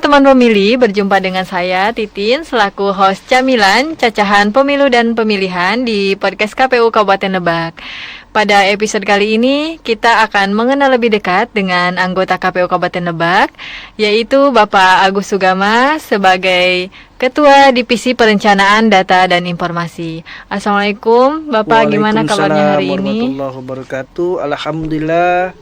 teman pemilih, berjumpa dengan saya Titin selaku host Camilan Cacahan Pemilu dan Pemilihan di podcast KPU Kabupaten Lebak. Pada episode kali ini kita akan mengenal lebih dekat dengan anggota KPU Kabupaten Lebak, yaitu Bapak Agus Sugama sebagai Ketua Divisi Perencanaan Data dan Informasi. Assalamualaikum Bapak, gimana kabarnya hari ini? Waalaikumsalam warahmatullahi wabarakatuh. Alhamdulillah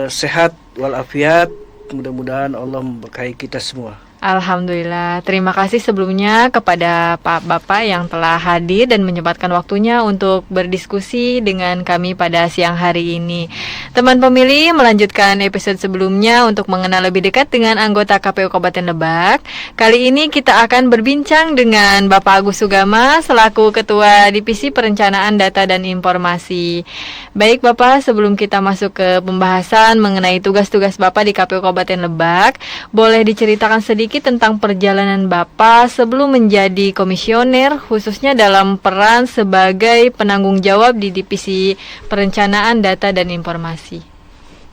sehat walafiat. Mudah-mudahan Allah memberkahi kita semua. Alhamdulillah, terima kasih sebelumnya kepada Pak Bapak yang telah hadir dan menyempatkan waktunya untuk berdiskusi dengan kami pada siang hari ini. Teman pemilih, melanjutkan episode sebelumnya untuk mengenal lebih dekat dengan anggota KPU Kabupaten Lebak. Kali ini kita akan berbincang dengan Bapak Agus Sugama selaku Ketua Divisi Perencanaan Data dan Informasi. Baik Bapak, sebelum kita masuk ke pembahasan mengenai tugas-tugas Bapak di KPU Kabupaten Lebak, boleh diceritakan sedikit tentang perjalanan Bapak sebelum menjadi komisioner, khususnya dalam peran sebagai penanggung jawab di Divisi Perencanaan Data dan Informasi.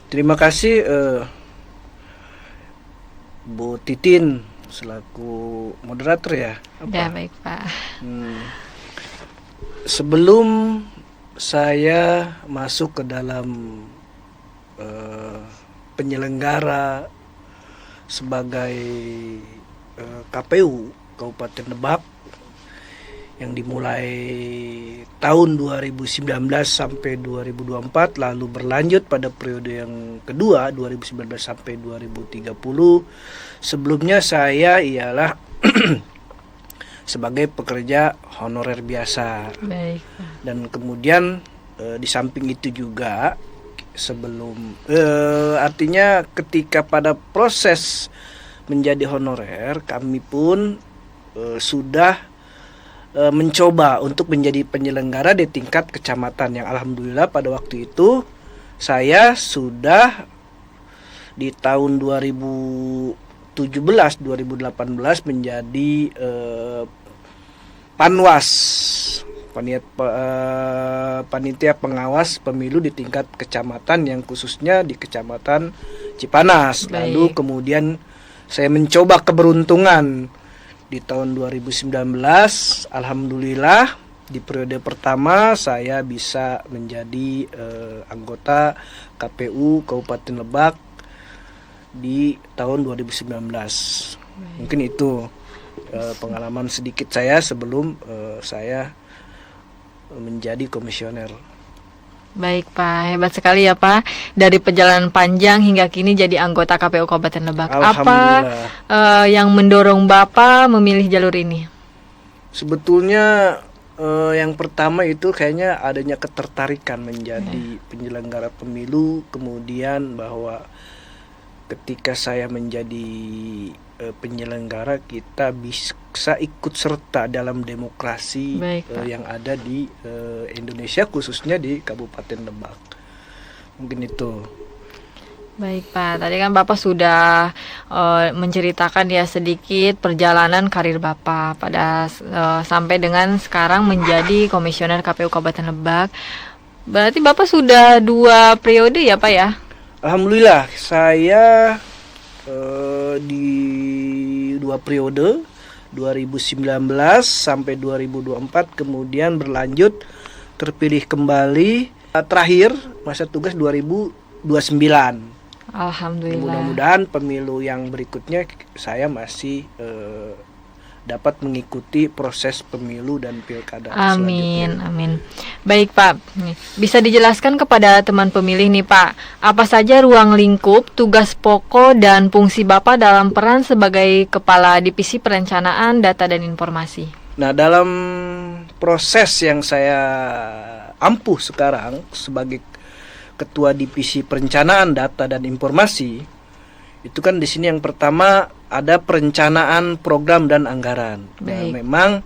Terima kasih Bu Titin selaku moderator ya. Ya baik Pak. Sebelum saya masuk ke dalam penyelenggara sebagai KPU Kabupaten Lebak yang dimulai tahun 2019 sampai 2024, lalu berlanjut pada periode yang kedua 2019 sampai 2030. Sebelumnya saya ialah sebagai pekerja honorer biasa. Baik. Dan kemudian di samping itu juga artinya ketika pada proses menjadi honorer, kami pun sudah mencoba untuk menjadi penyelenggara di tingkat kecamatan, yang alhamdulillah pada waktu itu saya sudah di tahun 2017-2018 menjadi Panwas, panitia pengawas pemilu di tingkat kecamatan, yang khususnya di Kecamatan Cipanas. Baik. Lalu kemudian saya mencoba keberuntungan di tahun 2019. Alhamdulillah di periode pertama saya bisa menjadi anggota KPU Kabupaten Lebak di tahun 2019. Mungkin itu pengalaman sedikit saya sebelum saya menjadi komisioner. Baik Pak, hebat sekali ya Pak. Dari perjalanan panjang hingga kini jadi anggota KPU Kabupaten Lebak. Apa yang mendorong Bapak memilih jalur ini? Sebetulnya yang pertama itu kayaknya adanya ketertarikan menjadi penyelenggara pemilu. Kemudian bahwa ketika saya menjadi penyelenggara, kita bisa ikut serta dalam demokrasi yang ada di Indonesia, khususnya di Kabupaten Lebak. Mungkin itu. Baik Pak, tadi kan Bapak sudah menceritakan ya sedikit perjalanan karir Bapak pada sampai dengan sekarang menjadi komisioner KPU Kabupaten Lebak. Berarti Bapak sudah 2 periode ya Pak ya? Alhamdulillah saya di 2 periode 2019 sampai 2024, kemudian berlanjut terpilih kembali terakhir masa tugas 2029. Alhamdulillah. Mudah-mudahan pemilu yang berikutnya saya masih dapat mengikuti proses pemilu dan pilkada Amin, selanjutnya. amin. Baik Pak, bisa dijelaskan kepada teman pemilih nih Pak, apa saja ruang lingkup, tugas pokok dan fungsi Bapak dalam peran sebagai Kepala Divisi Perencanaan Data dan Informasi? Nah, dalam proses yang saya ampuh sekarang sebagai Ketua Divisi Perencanaan Data dan Informasi, itu kan di sini yang pertama ada perencanaan program dan anggaran. Nah, memang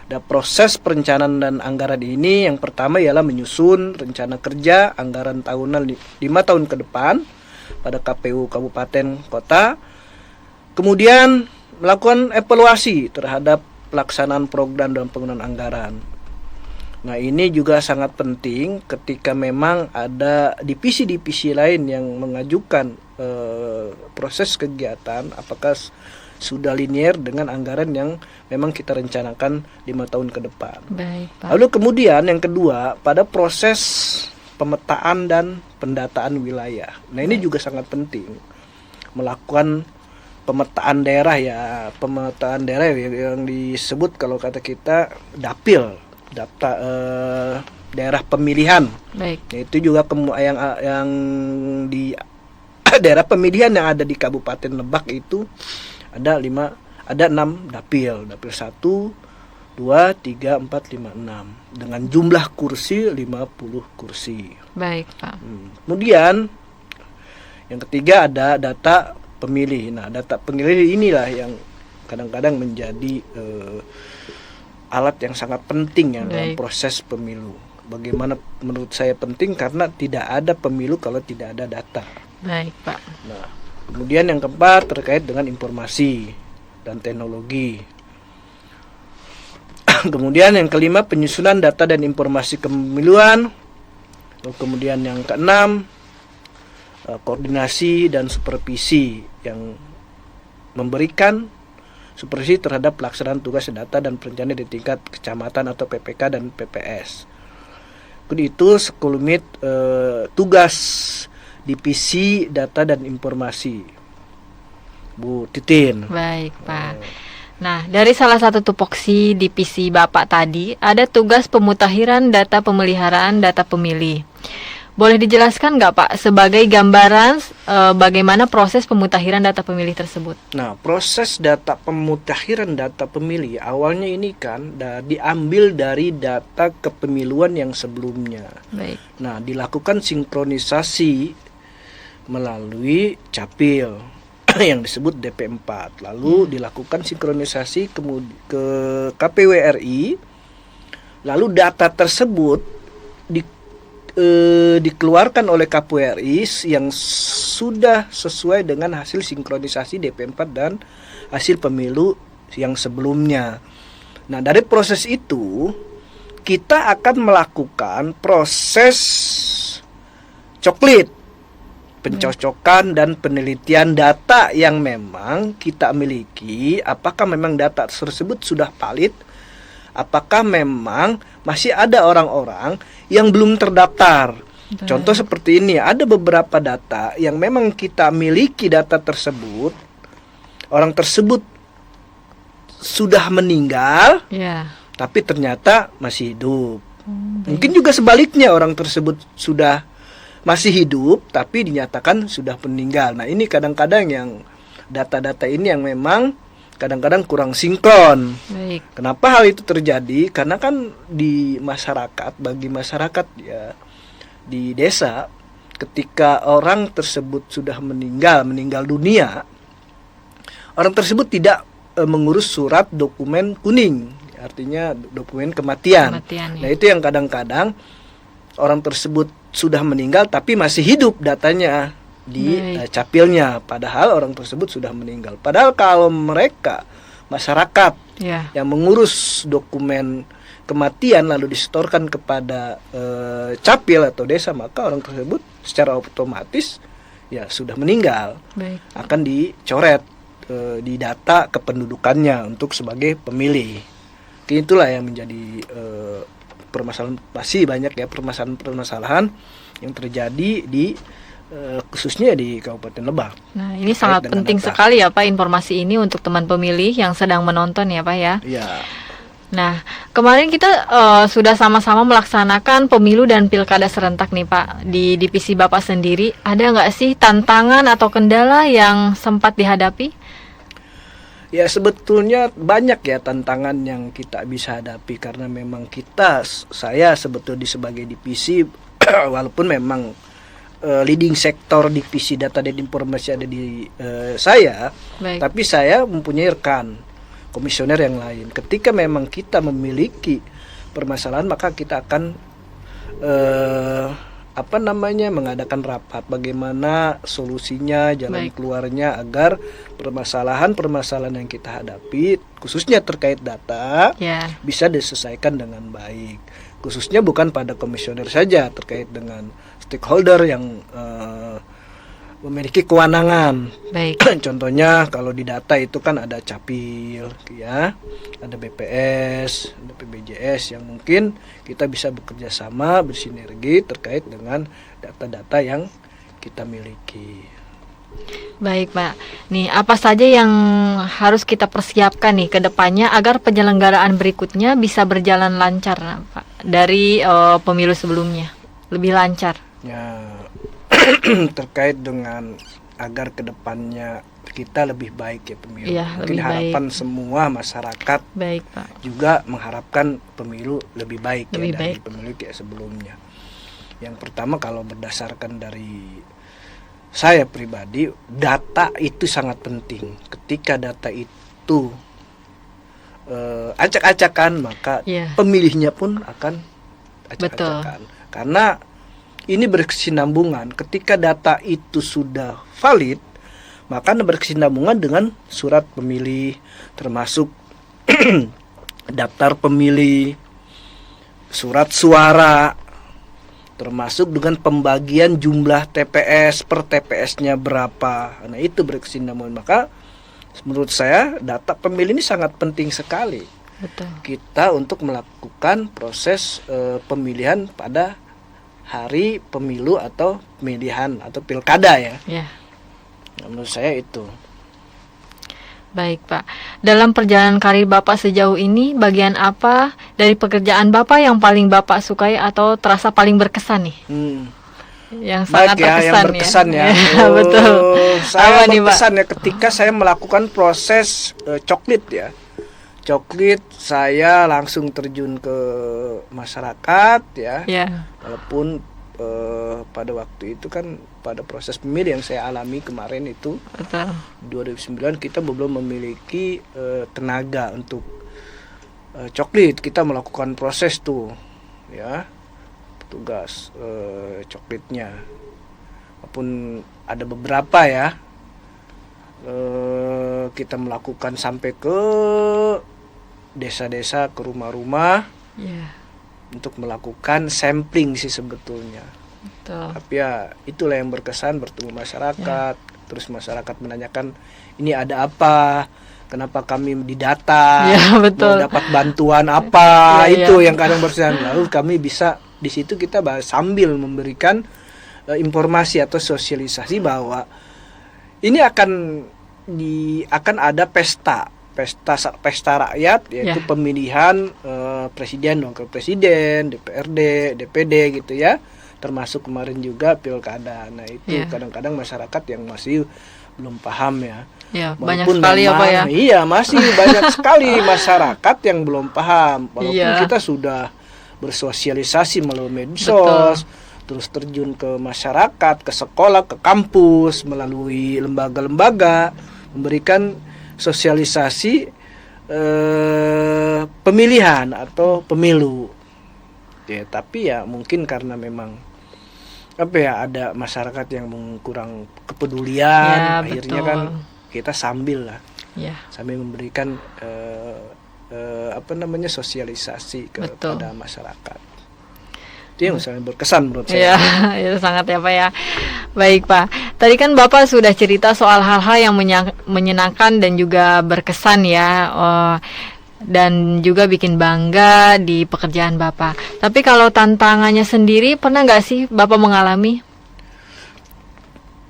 ada proses perencanaan dan anggaran ini. Yang pertama ialah menyusun rencana kerja anggaran tahunan 5 tahun ke depan pada KPU Kabupaten Kota. Kemudian melakukan evaluasi terhadap pelaksanaan program dan penggunaan anggaran. Nah, ini juga sangat penting ketika memang ada divisi-divisi lain yang mengajukan proses kegiatan apakah sudah linear dengan anggaran yang memang kita rencanakan 5 tahun ke depan. Baik, Pak. Lalu kemudian yang kedua pada proses pemetaan dan pendataan wilayah. Nah ini juga sangat penting melakukan pemetaan daerah ya, pemetaan daerah yang disebut kalau kata kita dapil, data daerah pemilihan. Baik. Itu juga yang di daerah pemilihan yang ada di Kabupaten Lebak itu ada 6 dapil. Dapil 1, 2, 3, 4, 5, 6 dengan jumlah kursi 50 kursi. Baik, Pak. Kemudian yang ketiga ada data pemilih. Nah, data pemilih inilah yang kadang-kadang menjadi alat yang sangat penting ya dalam proses pemilu. Bagaimana menurut saya penting karena tidak ada pemilu kalau tidak ada data. Baik, Pak. Nah, kemudian yang keempat terkait dengan informasi dan teknologi. Kemudian yang kelima penyusunan data dan informasi kepemiluan. Kemudian yang keenam koordinasi dan supervisi yang memberikan supervisi terhadap pelaksanaan tugas data dan perencanaan di tingkat kecamatan atau PPK dan PPS. Itu sekelumit tugas divisi data dan informasi, Bu Titin. Baik, Pak. Nah, dari salah satu tupoksi divisi Bapak tadi, ada tugas pemutakhiran data pemeliharaan data pemilih. Boleh dijelaskan nggak, Pak, sebagai gambaran bagaimana proses pemutakhiran data pemilih tersebut? Nah, proses data pemutakhiran data pemilih awalnya ini kan diambil dari data kepemiluan yang sebelumnya. Baik. Nah, dilakukan sinkronisasi melalui capil yang disebut DP4. Lalu dilakukan sinkronisasi ke KPU RI. Lalu data tersebut dikeluarkan oleh KPU RI yang sudah sesuai dengan hasil sinkronisasi DP4 dan hasil pemilu yang sebelumnya. Nah, dari proses itu kita akan melakukan proses coklit, pencocokan dan penelitian data yang memang kita miliki, apakah memang data tersebut sudah valid, apakah memang masih ada orang-orang yang belum terdaftar. Contoh seperti ini, ada beberapa data yang memang kita miliki data tersebut, orang tersebut sudah meninggal, tapi ternyata masih hidup. Mungkin juga sebaliknya, orang tersebut sudah masih hidup, tapi dinyatakan sudah meninggal. Nah, ini kadang-kadang yang data-data ini yang memang kadang-kadang kurang sinkron. Baik. Kenapa hal itu terjadi? Karena kan di masyarakat, bagi masyarakat ya di desa, ketika orang tersebut sudah meninggal dunia, orang tersebut tidak mengurus surat dokumen kuning, artinya dokumen kematian. Nah, itu yang kadang-kadang orang tersebut sudah meninggal tapi masih hidup datanya di capilnya, padahal orang tersebut sudah meninggal. Padahal kalau mereka masyarakat yang mengurus dokumen kematian lalu disetorkan kepada capil atau desa, maka orang tersebut secara otomatis ya sudah meninggal. Akan dicoret di data kependudukannya untuk sebagai pemilih. Itulah yang menjadi permasalahan, masih banyak ya permasalahan yang terjadi di khususnya di Kabupaten Lebak. Nah, ini sangat penting sekali ya, Pak, informasi ini untuk teman pemilih yang sedang menonton ya, Pak ya. Iya. Nah, kemarin kita sudah sama-sama melaksanakan pemilu dan pilkada serentak nih, Pak. Di divisi Bapak sendiri, ada nggak sih tantangan atau kendala yang sempat dihadapi? Ya, sebetulnya banyak ya tantangan yang kita bisa hadapi karena memang saya sebetulnya sebagai divisi walaupun memang leading sektor divisi data dan informasi ada di saya, tapi saya mempunyai rekan komisioner yang lain. Ketika memang kita memiliki permasalahan, maka kita akan mengadakan rapat bagaimana solusinya, jalan keluarnya agar permasalahan yang kita hadapi khususnya terkait data bisa diselesaikan dengan baik. Khususnya bukan pada komisioner saja, terkait dengan stakeholder yang memiliki kewenangan. Baik. Contohnya kalau di data itu kan ada Capil, ya, ada BPS, ada PBJS yang mungkin kita bisa bekerja sama, bersinergi terkait dengan data-data yang kita miliki. Baik, Pak. Nih, apa saja yang harus kita persiapkan nih ke depannya agar penyelenggaraan berikutnya bisa berjalan lancar, Pak, dari pemilu sebelumnya? Lebih lancar. Ya, terkait dengan agar kedepannya kita lebih baik ya pemilu. Iya, Mungkin lebih harapan baik. semua masyarakat Baik, Pak. juga mengharapkan pemilu lebih baik Lebih ya dari baik. pemilu kayak sebelumnya. Yang pertama, kalau berdasarkan dari saya pribadi, data itu sangat penting. Ketika data itu acak-acakan, maka Iya. pemilihnya pun akan acak-acakan. Karena ini berkesinambungan. Ketika data itu sudah valid, maka berkesinambungan dengan surat pemilih, termasuk daftar pemilih, surat suara, termasuk dengan pembagian jumlah TPS per TPS-nya berapa. Nah, itu berkesinambungan. Maka menurut saya data pemilih ini sangat penting sekali. Betul. Kita untuk melakukan proses pemilihan pada hari pemilu atau pemilihan atau pilkada ya. Ya. Nah, menurut saya itu. Baik, Pak. Dalam perjalanan karir Bapak sejauh ini, bagian apa dari pekerjaan Bapak yang paling Bapak sukai atau terasa paling berkesan nih? Yang sangat Baik ya, yang terkesan berkesan ya. Ya, betul. Saya Apa nih, Pak? berkesan ya ketika saya melakukan proses coklit ya. Coklit, saya langsung terjun ke masyarakat ya. Ya, Walaupun pada waktu itu kan pada proses pemilih yang saya alami kemarin itu betul. 2009 kita belum memiliki tenaga untuk coklit. Kita melakukan proses tuh ya, petugas coklitnya, walaupun ada beberapa ya, kita melakukan sampai ke desa-desa, ke rumah-rumah Ya, untuk melakukan sampling sih sebetulnya. betul. Tapi ya itulah yang berkesan, bertemu masyarakat, terus masyarakat menanyakan ini ada apa, kenapa kami didata, Ya, betul. mau dapat bantuan apa, Ya, itu ya. yang kadang berkesan. Lalu kami bisa di situ kita sambil memberikan informasi atau sosialisasi bahwa ini akan ada pesta rakyat, yaitu Ya. pemilihan presiden, wakil presiden, DPRD, DPD gitu ya, termasuk kemarin juga pilkada. Nah itu Ya. kadang-kadang masyarakat yang masih belum paham ya. Ya, banyak Walaupun sekali ya, Pak ya. Iya, masih banyak sekali masyarakat yang belum paham. Walaupun Iya. kita sudah bersosialisasi melalui medsos, terus terjun ke masyarakat, ke sekolah, ke kampus, melalui lembaga-lembaga, memberikan sosialisasi pemilihan atau pemilu. Ya, tapi ya mungkin karena memang ada masyarakat yang kurang kepedulian, Ya, akhirnya betul. kan kita sambil Ya, memberikan sosialisasi Betul. kepada masyarakat. Itu yang sangat berkesan menurut saya. ya, itu sangat ya, Pak ya. Baik, Pak. Tadi kan Bapak sudah cerita soal hal-hal yang menyenangkan dan juga berkesan ya. Dan juga bikin bangga di pekerjaan Bapak. Tapi kalau tantangannya sendiri, pernah nggak sih Bapak mengalami?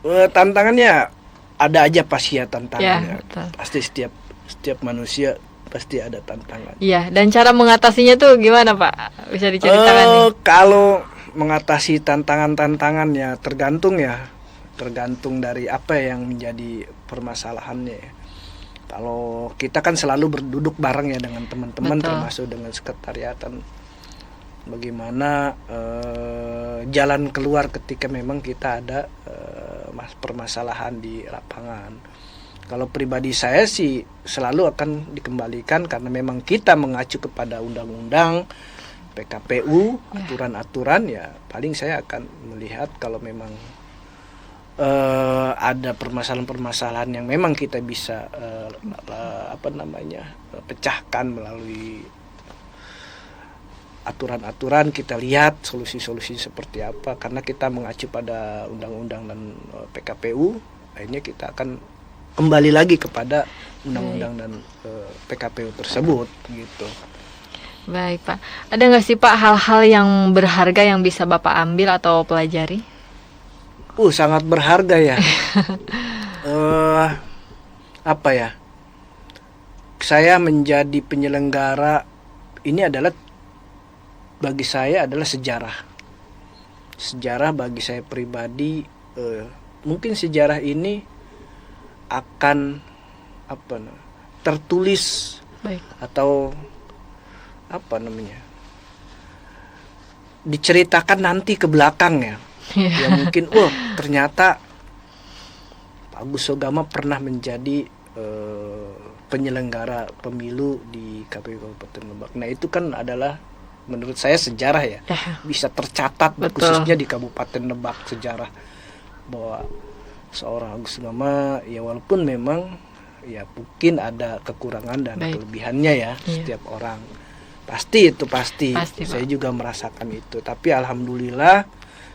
Tantangannya ada aja pasti ya Ya, tantangannya. betul. Pasti setiap manusia pasti ada tantangan. Iya, dan cara mengatasinya tuh gimana, Pak? Bisa diceritakan nih? Kalau mengatasi tantangan-tantangan ya tergantung dari apa yang menjadi permasalahannya ya. Kalau kita kan selalu berduduk bareng ya dengan teman-teman, Betul. termasuk dengan sekretariatan, bagaimana jalan keluar ketika memang kita ada permasalahan di lapangan. Kalau pribadi saya sih selalu akan dikembalikan karena memang kita mengacu kepada undang-undang, PKPU, aturan-aturan ya. Paling saya akan melihat kalau memang ada permasalahan-permasalahan yang memang kita bisa pecahkan melalui aturan-aturan, kita lihat solusi-solusi seperti apa, karena kita mengacu pada undang-undang dan PKPU. Akhirnya kita akan kembali lagi kepada undang-undang dan PKPU tersebut gitu. Baik Pak, ada nggak sih Pak hal-hal yang berharga yang bisa Bapak ambil atau pelajari? Sangat berharga ya. Apa ya? Saya menjadi penyelenggara ini adalah, bagi saya adalah sejarah. Sejarah bagi saya pribadi, mungkin sejarah ini akan tertulis. Baik. Atau diceritakan nanti ke belakangnya. Ya mungkin ternyata Pak Agus Sogama pernah menjadi penyelenggara pemilu di KPU Kabupaten Lebak. Nah itu kan adalah menurut saya sejarah ya. Bisa tercatat. Betul. Khususnya di Kabupaten Lebak, sejarah bahwa seorang Agus Sogama ya, walaupun memang ya mungkin ada kekurangan dan kelebihannya ya. Setiap orang pasti. Saya juga merasakan itu. Tapi alhamdulillah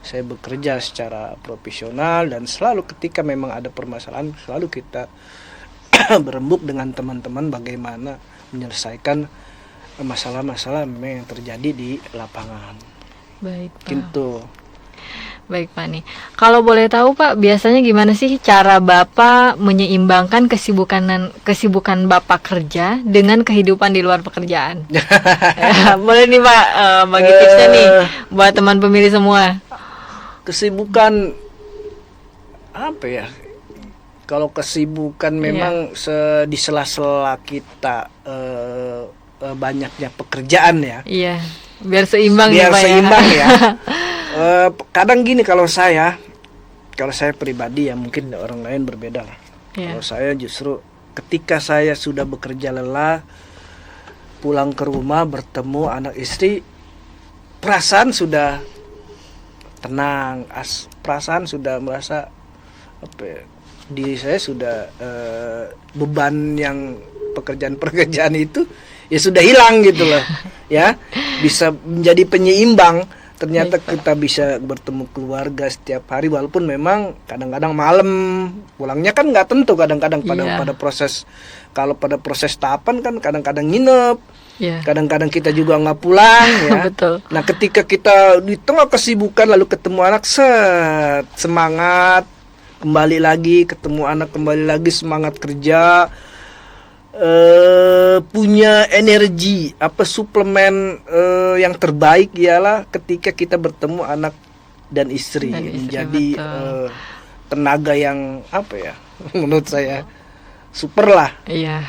saya bekerja secara profesional, dan selalu ketika memang ada permasalahan selalu kita berembuk dengan teman-teman bagaimana menyelesaikan masalah-masalah memang yang terjadi di lapangan. Baik Pak. Gitu. Baik Pak nih. Kalau boleh tahu Pak, biasanya gimana sih cara Bapak menyeimbangkan kesibukan Bapak kerja dengan kehidupan di luar pekerjaan? Boleh nih Pak, bagi tipsnya nih buat teman pemilih semua. Kesibukan apa ya? Kalau kesibukan memang di sela-sela kita banyaknya pekerjaan ya. Iya. Biar seimbang ya Pak seimbang ya. Kadang gini, kalau saya pribadi ya, mungkin orang lain berbeda lah. Kalau saya justru ketika saya sudah bekerja lelah, pulang ke rumah bertemu anak istri, perasaan sudah tenang, perasaan sudah merasa diri saya sudah beban yang pekerjaan itu ya sudah hilang gitu loh. Ya, bisa menjadi penyeimbang. Ternyata kita bisa bertemu keluarga setiap hari, walaupun memang kadang-kadang malam pulangnya kan nggak tentu, kadang-kadang pada proses, kalau pada proses tahapan kan kadang-kadang nginep, kadang-kadang kita juga nggak pulang ya. Betul. Nah ketika kita di tengah kesibukan lalu ketemu anak, semangat kembali lagi, ketemu anak kembali lagi semangat kerja, punya energi, suplemen yang terbaik ialah ketika kita bertemu anak dan istri menjadi tenaga yang menurut saya super lah. Iya.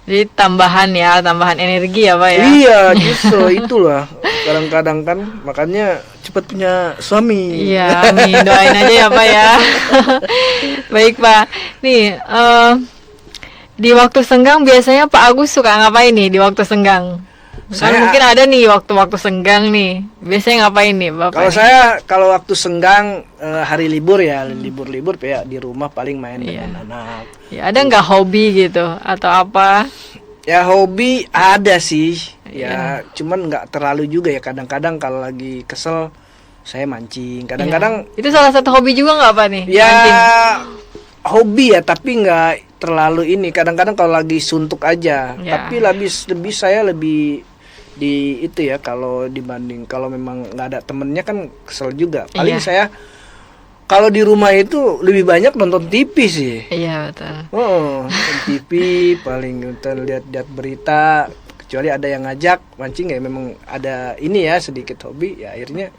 Jadi tambahan energi ya Pak ya. Iya, justru itulah kadang-kadang kan makanya cepat punya suami. Iya, amin, doain aja ya Pak ya. Baik Pak, nih di waktu senggang biasanya Pak Agus suka ngapain nih di waktu senggang? Kan mungkin ada nih waktu-waktu senggang nih. Biasanya ngapain nih Bapak? Kalau saya waktu senggang hari libur ya, libur ya di rumah paling main dengan anak. Ya, ada nggak hobi gitu atau apa? Ya hobi ada sih. Ya cuman nggak terlalu juga ya. Kadang-kadang kalau lagi kesel saya mancing. Kadang-kadang itu salah satu hobi juga nggak Pak nih? Ya mancing. Hobi ya, tapi nggak terlalu ini. Kadang-kadang kalau lagi suntuk aja. Tapi saya lebih di itu ya, kalau dibanding kalau memang nggak ada temennya kan kesel juga. Paling saya kalau di rumah itu lebih banyak nonton TV sih. Iya betul. Nonton TV, paling nonton lihat berita. Kecuali ada yang ngajak mancing ya, memang ada ini ya sedikit hobi ya, akhirnya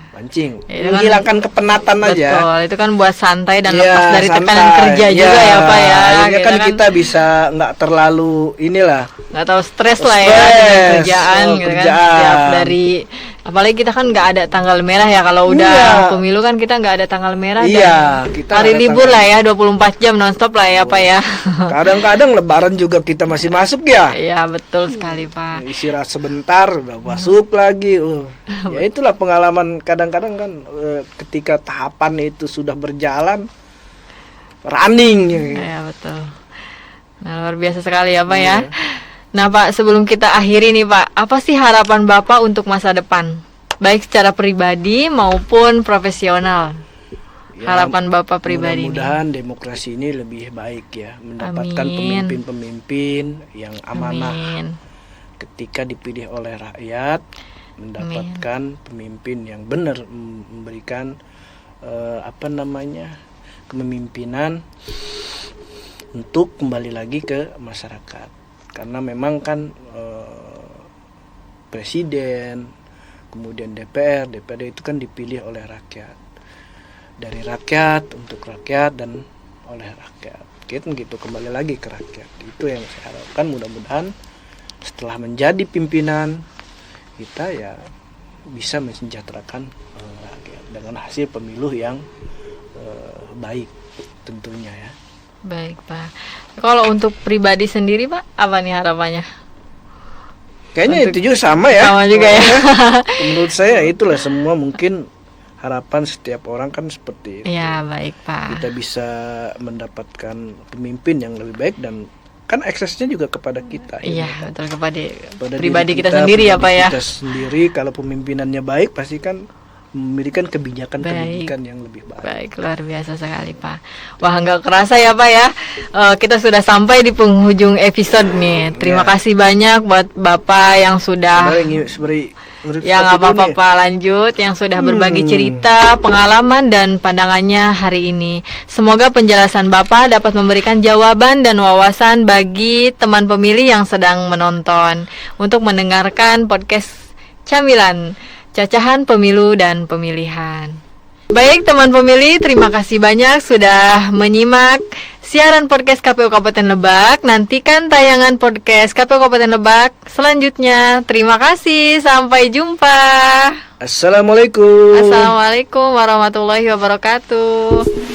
mancing, menghilangkan kepenatan aja. Betul, itu kan buat santai dan lepas dari tekanan kerja juga ya Pak ya. Akhirnya kan kita bisa nggak terlalu nggak tahu stres lah ya dengan kerjaan, gitu kan. Setiap dari apalagi kita kan nggak ada tanggal merah ya, kalau udah pemilu kan kita nggak ada tanggal merah. Kita hari libur lah ya, 24 jam nonstop lah ya Pak ya. Kadang-kadang lebaran juga kita masih masuk ya. Iya betul sekali Pak. Istirahat sebentar udah masuk lagi. Ya itulah pengalaman. Kadang-kadang kan ketika tahapan itu sudah berjalan running. Iya betul. Nah luar biasa sekali ya Pak ya. Nah Pak, sebelum kita akhiri nih Pak, apa sih harapan Bapak untuk masa depan? Baik secara pribadi maupun profesional. Ya, Harapan Bapak pribadi nih. mudah-mudahan demokrasi ini lebih baik ya, mendapatkan Amin. pemimpin-pemimpin yang amanah Amin. ketika dipilih oleh rakyat, mendapatkan pemimpin yang benar, memberikan kepemimpinan untuk kembali lagi ke masyarakat. Karena memang kan presiden, kemudian DPRD itu kan dipilih oleh rakyat, dari rakyat untuk rakyat dan oleh rakyat. Gitu kembali lagi ke rakyat. Itu yang saya harapkan, mudah-mudahan setelah menjadi pimpinan kita ya bisa mensejahterakan rakyat dengan hasil pemilu yang baik tentunya ya. Baik Pak. Kalau untuk pribadi sendiri Pak, apa nih harapannya? Kayaknya itu juga sama ya. Sama juga ya. Menurut saya itulah, semua mungkin harapan setiap orang kan seperti itu. Ya baik Pak. Kita bisa mendapatkan pemimpin yang lebih baik, dan kan aksesnya juga kepada kita. Iya ya, betul, kepada pada pribadi diri kita sendiri ya Pak ya. Kita sendiri, kalau pemimpinannya baik pasti kan memberikan kebijakan-kebijakan yang lebih baik. Baik, luar biasa sekali Pak. Wah nggak kerasa ya Pak ya, kita sudah sampai di penghujung episode nih. Terima kasih banyak buat Bapak yang sudah ya nggak apa-apa Pak, lanjut, yang sudah berbagi cerita, pengalaman dan pandangannya hari ini. Semoga penjelasan Bapak dapat memberikan jawaban dan wawasan bagi teman pemilih yang sedang menonton untuk mendengarkan podcast Camilan, Cacahan Pemilu dan Pemilihan. Baik teman pemilih, terima kasih banyak sudah menyimak siaran podcast KPU Kabupaten Lebak. Nantikan tayangan podcast KPU Kabupaten Lebak selanjutnya. Terima kasih, sampai jumpa. Assalamualaikum. Assalamualaikum warahmatullahi wabarakatuh.